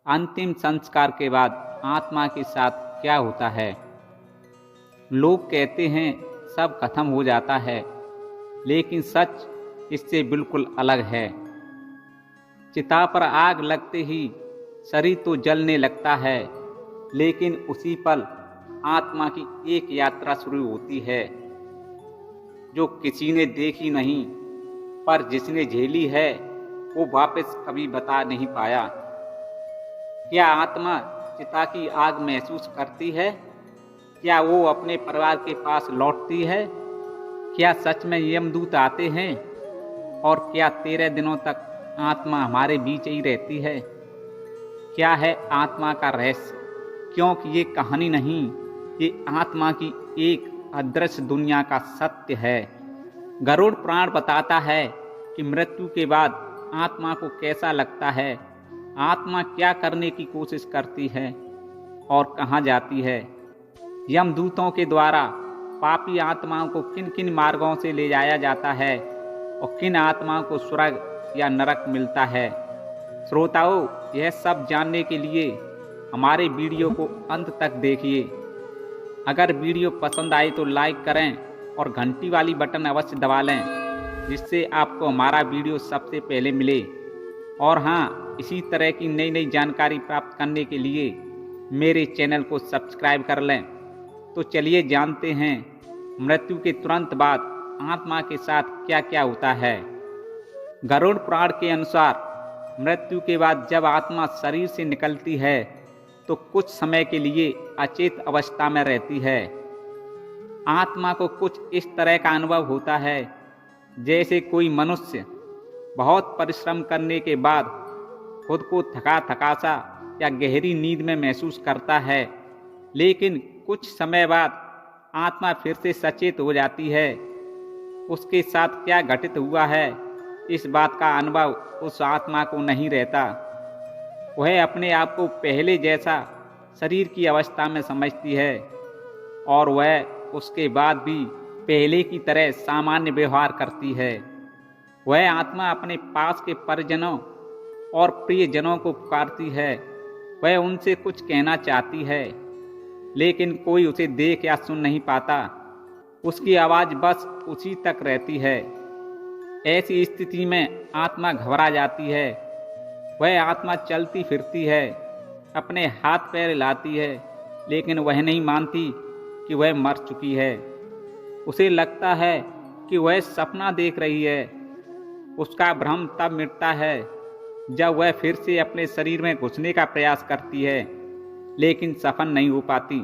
अंतिम संस्कार के बाद आत्मा के साथ क्या होता है? लोग कहते हैं सब खत्म हो जाता है, लेकिन सच इससे बिल्कुल अलग है। चिता पर आग लगते ही शरीर तो जलने लगता है, लेकिन उसी पल आत्मा की एक यात्रा शुरू होती है जो किसी ने देखी नहीं, पर जिसने झेली है वो वापस कभी बता नहीं पाया। क्या आत्मा चिता की आग महसूस करती है? क्या वो अपने परिवार के पास लौटती है? क्या सच में यमदूत आते हैं? और क्या 13 दिनों तक आत्मा हमारे बीच ही रहती है? क्या है आत्मा का रहस्य? क्योंकि ये कहानी नहीं, ये आत्मा की एक अदृश्य दुनिया का सत्य है। गरुड़ पुराण बताता है कि मृत्यु के बाद आत्मा को कैसा लगता है, आत्मा क्या करने की कोशिश करती है और कहाँ जाती है। यमदूतों के द्वारा पापी आत्माओं को किन किन मार्गों से ले जाया जाता है और किन आत्माओं को स्वर्ग या नरक मिलता है। श्रोताओं, यह सब जानने के लिए हमारे वीडियो को अंत तक देखिए। अगर वीडियो पसंद आए तो लाइक करें और घंटी वाली बटन अवश्य दबा लें, जिससे आपको हमारा वीडियो सबसे पहले मिले। और हाँ, इसी तरह की नई नई जानकारी प्राप्त करने के लिए मेरे चैनल को सब्सक्राइब कर लें। तो चलिए जानते हैं मृत्यु के तुरंत बाद आत्मा के साथ क्या क्या होता है। गरुड़ पुराण के अनुसार मृत्यु के बाद जब आत्मा शरीर से निकलती है तो कुछ समय के लिए अचेत अवस्था में रहती है। आत्मा को कुछ इस तरह का अनुभव होता है जैसे कोई मनुष्य बहुत परिश्रम करने के बाद खुद को थका थका सा या गहरी नींद में महसूस करता है, लेकिन कुछ समय बाद आत्मा फिर से सचेत हो जाती है। उसके साथ क्या घटित हुआ है, इस बात का अनुभव उस आत्मा को नहीं रहता। वह अपने आप को पहले जैसा शरीर की अवस्था में समझती है और वह उसके बाद भी पहले की तरह सामान्य व्यवहार करती है। वह आत्मा अपने पास के परिजनों और प्रियजनों को पुकारती है। वह उनसे कुछ कहना चाहती है, लेकिन कोई उसे देख या सुन नहीं पाता। उसकी आवाज़ बस उसी तक रहती है। ऐसी स्थिति में आत्मा घबरा जाती है। वह आत्मा चलती फिरती है, अपने हाथ पैर हिलाती है, लेकिन वह नहीं मानती कि वह मर चुकी है। उसे लगता है कि वह सपना देख रही है। उसका भ्रम तब मिटता है जब वह फिर से अपने शरीर में घुसने का प्रयास करती है, लेकिन सफल नहीं हो पाती,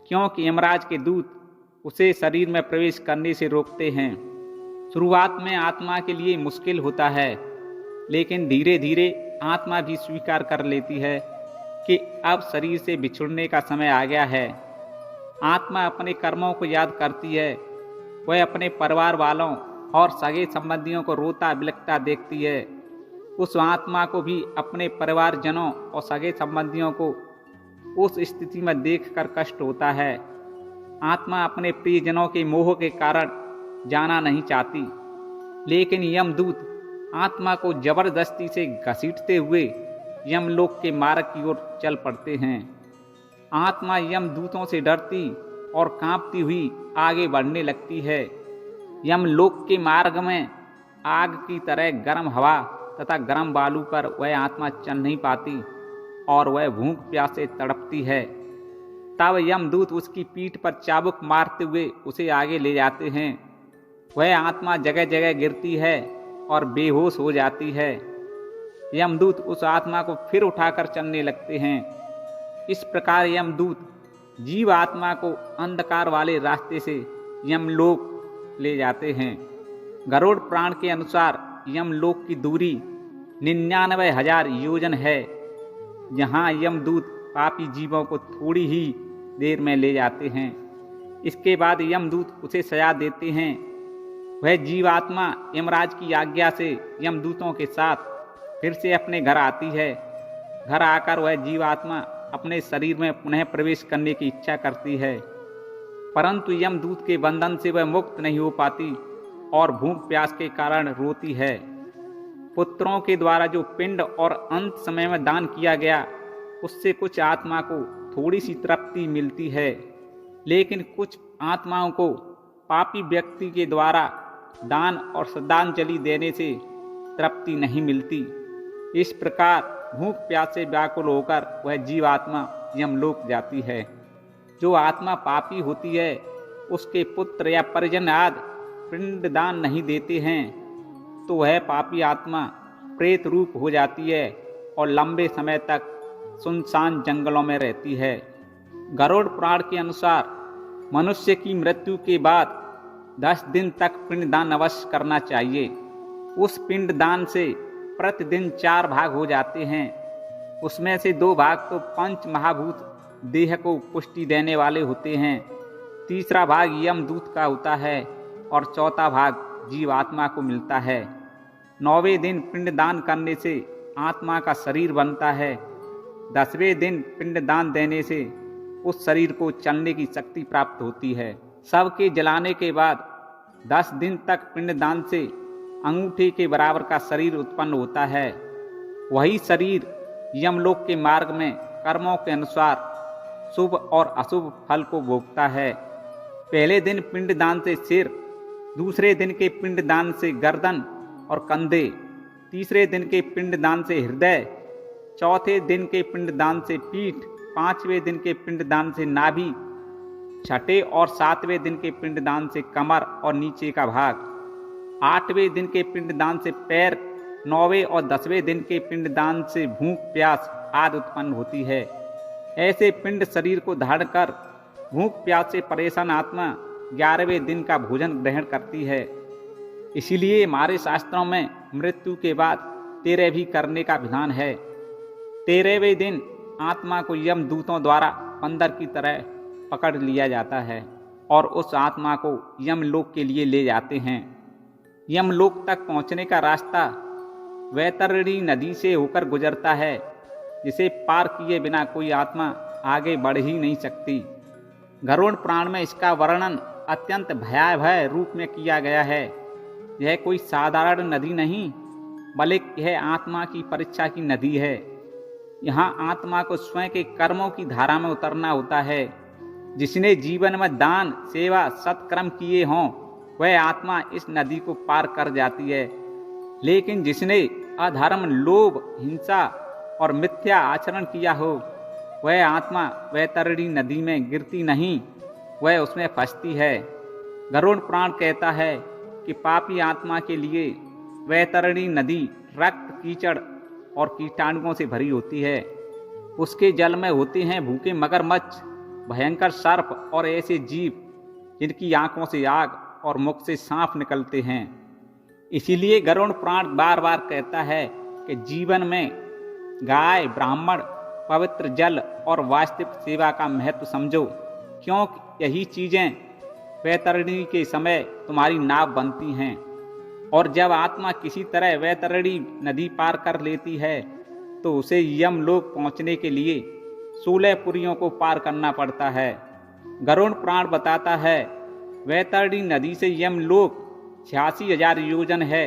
क्योंकि यमराज के दूत उसे शरीर में प्रवेश करने से रोकते हैं। शुरुआत में आत्मा के लिए मुश्किल होता है, लेकिन धीरे धीरे आत्मा भी स्वीकार कर लेती है कि अब शरीर से बिछुड़ने का समय आ गया है। आत्मा अपने कर्मों को याद करती है। वह अपने परिवार वालों और सगे संबंधियों को रोता बिलखता देखती है। उस आत्मा को भी अपने परिवारजनों और सगे संबंधियों को उस स्थिति में देखकर कष्ट होता है। आत्मा अपने प्रियजनों के मोह के कारण जाना नहीं चाहती, लेकिन यमदूत आत्मा को जबरदस्ती से घसीटते हुए यमलोक के मार्ग की ओर चल पड़ते हैं। आत्मा यमदूतों से डरती और कांपती हुई आगे बढ़ने लगती है। यमलोक के मार्ग में आग की तरह गर्म हवा तथा गर्म बालू पर वह आत्मा चल नहीं पाती और वह भूख प्यास से तड़पती है। तब यमदूत उसकी पीठ पर चाबुक मारते हुए उसे आगे ले जाते हैं। वह आत्मा जगह जगह गिरती है और बेहोश हो जाती है। यमदूत उस आत्मा को फिर उठाकर चलने लगते हैं। इस प्रकार यमदूत जीव आत्मा को अंधकार वाले रास्ते से यमलोक ले जाते हैं। गरुड़ पुराण के अनुसार यमलोक की दूरी 99,000 योजन है, जहाँ यमदूत पापी जीवों को थोड़ी ही देर में ले जाते हैं। इसके बाद यमदूत उसे सजा देते हैं। वह जीवात्मा यमराज की आज्ञा से यमदूतों के साथ फिर से अपने घर आती है। घर आकर वह जीवात्मा अपने शरीर में पुनः प्रवेश करने की इच्छा करती है, परंतु यमदूत के बंधन से वह मुक्त नहीं हो पाती और भूख प्यास के कारण रोती है। पुत्रों के द्वारा जो पिंड और अंत समय में दान किया गया, उससे कुछ आत्मा को थोड़ी सी तृप्ति मिलती है, लेकिन कुछ आत्माओं को पापी व्यक्ति के द्वारा दान और श्रद्धांजलि देने से तृप्ति नहीं मिलती। इस प्रकार भूख प्यास से व्याकुल होकर वह जीवात्मा यमलोक जाती है। जो आत्मा पापी होती है, उसके पुत्र या परिजन आदि पिंडदान नहीं देते हैं, तो वह पापी आत्मा प्रेत रूप हो जाती है और लंबे समय तक सुनसान जंगलों में रहती है। गरुड़ पुराण के अनुसार मनुष्य की मृत्यु के बाद 10 दिन तक पिंडदान अवश्य करना चाहिए। उस पिंडदान से प्रतिदिन 4 भाग हो जाते हैं। उसमें से 2 भाग तो पंच महाभूत देह को पुष्टि देने वाले होते हैं, तीसरा भाग यमदूत का होता है और चौथा भाग जीवात्मा को मिलता है। 9वें दिन पिंडदान करने से आत्मा का शरीर बनता है। 10वें दिन पिंडदान देने से उस शरीर को चलने की शक्ति प्राप्त होती है। सबके जलाने के बाद 10 दिन तक पिंडदान से अंगूठे के बराबर का शरीर उत्पन्न होता है। वही शरीर यमलोक के मार्ग में कर्मों के अनुसार शुभ और अशुभ फल को भोगता है। पहले दिन पिंडदान से सिर, दूसरे दिन के पिंडदान से गर्दन और कंधे, तीसरे दिन के पिंडदान से हृदय, चौथे दिन के पिंडदान से पीठ, 5वें दिन के पिंडदान से नाभि, 6ठे और 7वें दिन के पिंडदान से कमर और नीचे का भाग, 8वें दिन के पिंडदान से पैर, 9वें और 10वें दिन के पिंडदान से भूख प्यास आदि उत्पन्न होती है। ऐसे पिंड शरीर को धारण कर भूख प्यास से परेशान आत्मा 11वें दिन का भोजन ग्रहण करती है। इसीलिए हमारे शास्त्रों में मृत्यु के बाद 13 भी करने का विधान है। 13वें दिन आत्मा को यमदूतों द्वारा बंदर की तरह पकड़ लिया जाता है और उस आत्मा को यमलोक के लिए ले जाते हैं। यमलोक तक पहुंचने का रास्ता वैतरणी नदी से होकर गुजरता है, जिसे पार किए बिना कोई आत्मा आगे बढ़ ही नहीं सकती। गरुड़ पुराण में इसका वर्णन अत्यंत भयावह रूप में किया गया है। यह कोई साधारण नदी नहीं, बल्कि यह आत्मा की परीक्षा की नदी है। यहाँ आत्मा को स्वयं के कर्मों की धारा में उतरना होता है। जिसने जीवन में दान, सेवा, सत्कर्म किए हों, वह आत्मा इस नदी को पार कर जाती है। लेकिन जिसने अधर्म, लोभ, हिंसा और मिथ्या आचरण किया हो, वह आत्मा वैतरणी नदी में गिरती नहीं, वह उसमें फंसती है। गरुड़ पुराण कहता है कि पापी आत्मा के लिए वैतरणी नदी रक्त, कीचड़ और कीटाणुओं से भरी होती है। उसके जल में होते हैं भूखे मगरमच्छ, भयंकर सर्प और ऐसे जीव जिनकी आंखों से आग और मुख से सांप निकलते हैं। इसीलिए गरुड़ पुराण बार बार कहता है कि जीवन में गाय, ब्राह्मण, पवित्र जल और वास्तविक सेवा का महत्व समझो, क्योंकि यही चीज़ें वैतरणी के समय तुम्हारी नाव बनती हैं। और जब आत्मा किसी तरह वैतरणी नदी पार कर लेती है, तो उसे यमलोक पहुंचने के लिए 16 पुरियों को पार करना पड़ता है। गरुड़ पुराण बताता है वैतरणी नदी से यमलोक 86,000 योजन है।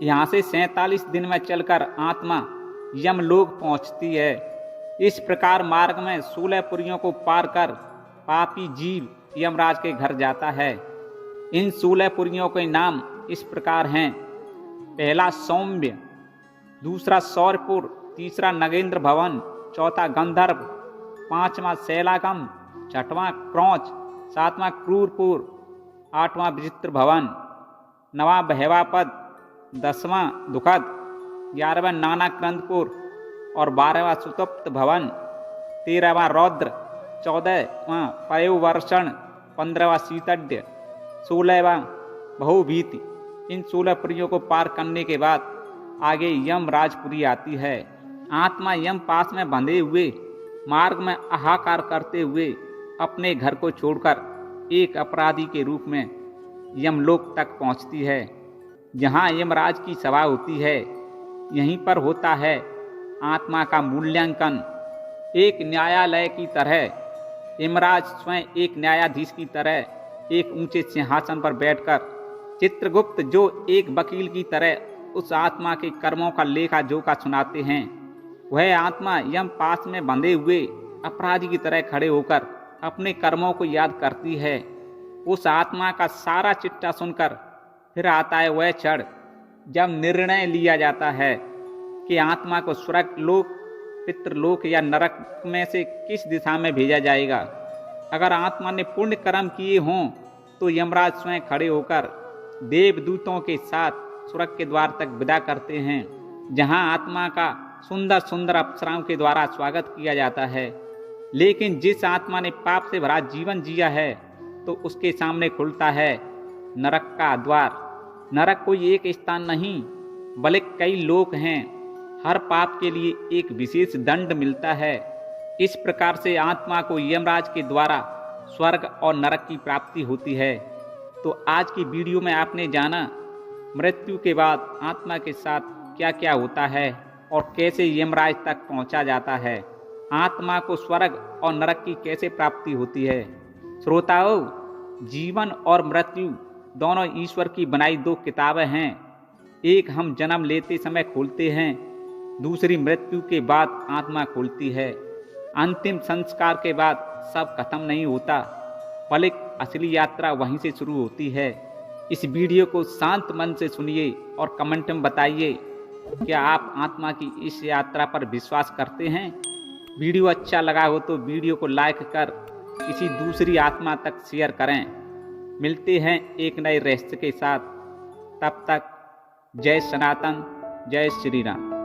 यहाँ से 47 दिन में चलकर आत्मा यमलोक पहुँचती है। इस प्रकार मार्ग में 16 पुरियों को पार कर पापी जीव यमराज के घर जाता है। इन 16 पुरियों के नाम इस प्रकार हैं: पहला सौम्य, दूसरा सौरपुर, तीसरा नगेंद्र भवन, चौथा गंधर्व, 5वां शैलागम, 6वां क्रौच, 7वां क्रूरपुर, 8वां विचित्र भवन, 9वां भैवापद, 10वां दुखद, 11वां नानाक्रंदपुर और 12वां सुतप्त भवन, 13वां रौद्र, 14वां पयोवर्षण, 15वां शीतड्य, 16वां बहुभीति। इन 16 पुरियों को पार करने के बाद आगे यम राजपुरी आती है। आत्मा यम पास में बंधे हुए मार्ग में हाहाकार करते हुए अपने घर को छोड़कर एक अपराधी के रूप में यमलोक तक पहुंचती है, जहां यमराज की सभा होती है। यहीं पर होता है आत्मा का मूल्यांकन। एक न्यायालय की तरह यमराज स्वयं एक न्यायाधीश की तरह एक ऊंचे सिंहासन पर बैठकर चित्रगुप्त जो एक वकील की तरह उस आत्मा के कर्मों का लेखा जोखा सुनाते हैं। वह आत्मा यम पास में बंधे हुए अपराधी की तरह खड़े होकर अपने कर्मों को याद करती है। उस आत्मा का सारा चिट्ठा सुनकर फिर आता है वह क्षण जब निर्णय लिया जाता है कि आत्मा को स्वर्ग लोक, पितृलोक या नरक में से किस दिशा में भेजा जाएगा। अगर आत्मा ने पुण्य कर्म किए हों तो यमराज स्वयं खड़े होकर देवदूतों के साथ स्वर्ग के द्वार तक विदा करते हैं, जहां आत्मा का सुंदर सुंदर अप्सराओं के द्वारा स्वागत किया जाता है। लेकिन जिस आत्मा ने पाप से भरा जीवन जिया है तो उसके सामने खुलता है नरक का द्वार। नरक कोई एक स्थान नहीं बल्कि कई लोक हैं। हर पाप के लिए एक विशेष दंड मिलता है। इस प्रकार से आत्मा को यमराज के द्वारा स्वर्ग और नरक की प्राप्ति होती है। तो आज की वीडियो में आपने जाना मृत्यु के बाद आत्मा के साथ क्या क्या होता है और कैसे यमराज तक पहुंचा जाता है। आत्मा को स्वर्ग और नरक की कैसे प्राप्ति होती है। श्रोताओं, जीवन और मृत्यु दोनों ईश्वर की बनाई दो किताबें हैं। एक हम जन्म लेते समय खोलते हैं, दूसरी मृत्यु के बाद आत्मा खोलती है। अंतिम संस्कार के बाद सब खत्म नहीं होता बल्कि असली यात्रा वहीं से शुरू होती है। इस वीडियो को शांत मन से सुनिए और कमेंट में बताइए क्या आप आत्मा की इस यात्रा पर विश्वास करते हैं। वीडियो अच्छा लगा हो तो वीडियो को लाइक कर किसी दूसरी आत्मा तक शेयर करें। मिलते हैं एक नए रहस्य के साथ। तब तक जय सनातन, जय श्री राम।